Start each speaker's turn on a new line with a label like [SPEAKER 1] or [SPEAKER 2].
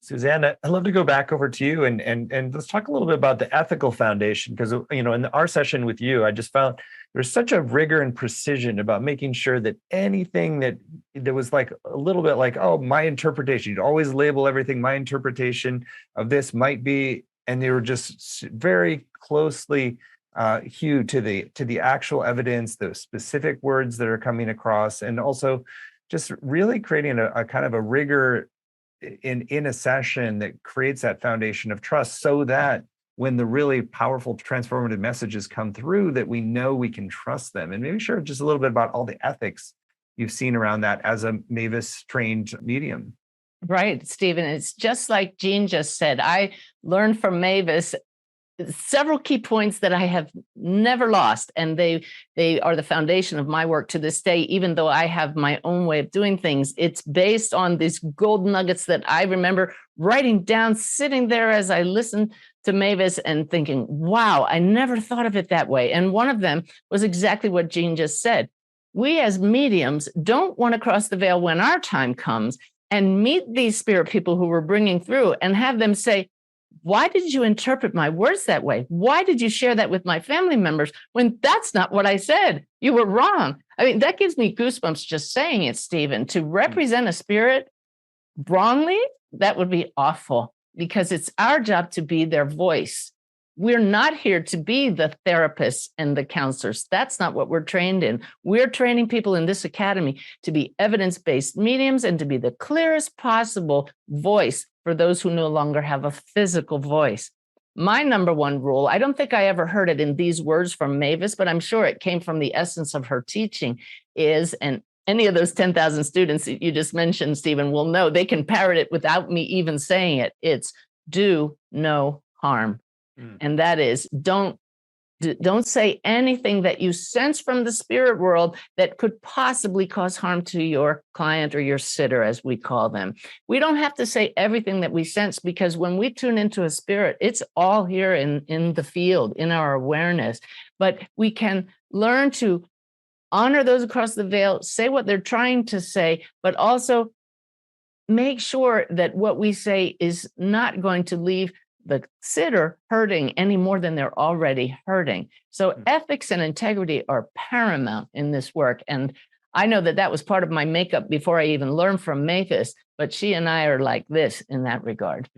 [SPEAKER 1] Suzanne, I'd love to go back over to you and let's talk a little bit about the ethical foundation because in our session with you, I just found there's such a rigor and precision about making sure that anything that was like a little bit like, oh, my interpretation, you'd always label everything, my interpretation of this might be, and they were just very closely hewed to the actual evidence, the specific words that are coming across, and also just really creating a kind of a rigor in a session that creates that foundation of trust so that when the really powerful transformative messages come through that we know we can trust them. And maybe share just a little bit about all the ethics you've seen around that as a Mavis trained medium.
[SPEAKER 2] Right, Stephen. It's just like Jean just said. I learned from Mavis several key points that I have never lost, and they are the foundation of my work to this day. Even though I have my own way of doing things, it's based on these gold nuggets that I remember writing down, sitting there as I listened to Mavis and thinking, wow, I never thought of it that way. And one of them was exactly what Jean just said. We as mediums don't want to cross the veil when our time comes and meet these spirit people who we're bringing through and have them say, why did you interpret my words that way? Why did you share that with my family members when that's not what I said? You were wrong. I mean, that gives me goosebumps just saying it, Stephen. To represent a spirit wrongly, that would be awful because it's our job to be their voice. We're not here to be the therapists and the counselors. That's not what we're trained in. We're training people in this academy to be evidence-based mediums and to be the clearest possible voice for those who no longer have a physical voice. My number one rule, I don't think I ever heard it in these words from Mavis, but I'm sure it came from the essence of her teaching, is, and any of those 10,000 students that you just mentioned, Stephen, will know they can parrot it without me even saying it. It's do no harm. And that is, don't say anything that you sense from the spirit world that could possibly cause harm to your client or your sitter, as we call them. We don't have to say everything that we sense, because when we tune into a spirit, it's all here in the field, in our awareness. But we can learn to honor those across the veil, say what they're trying to say, but also make sure that what we say is not going to leave the sitter hurting any more than they're already hurting. So ethics and integrity are paramount in this work. And I know that was part of my makeup before I even learned from Mavis, but she and I are like this in that regard.